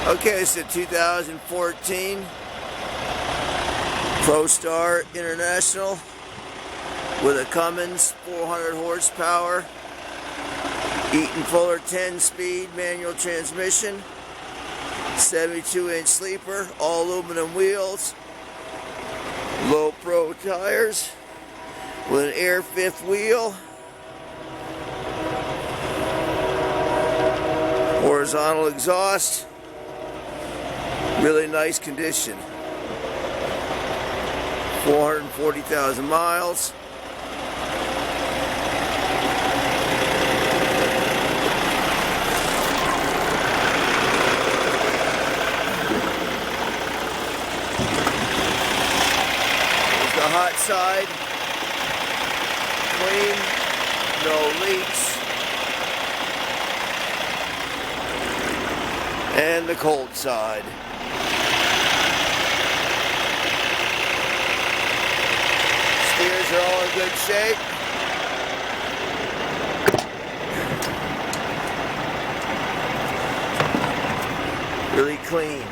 Okay, it's a 2014 Prostar International with a Cummins 400 horsepower, Eaton Fuller 10-speed manual transmission, 72-inch sleeper, all aluminum wheels, low pro tires with an air fifth wheel, horizontal exhaust, really nice condition. 440,000 miles. There's the hot side, clean, no leaks. And the cold side. Steers are all in good shape. Really clean.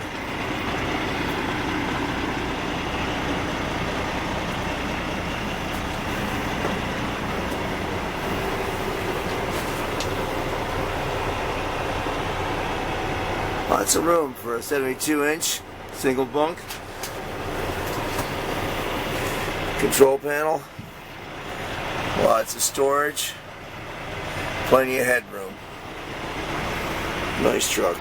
Lots of room for a 72-inch single bunk. Control panel. Lots of storage. Plenty of headroom. Nice truck.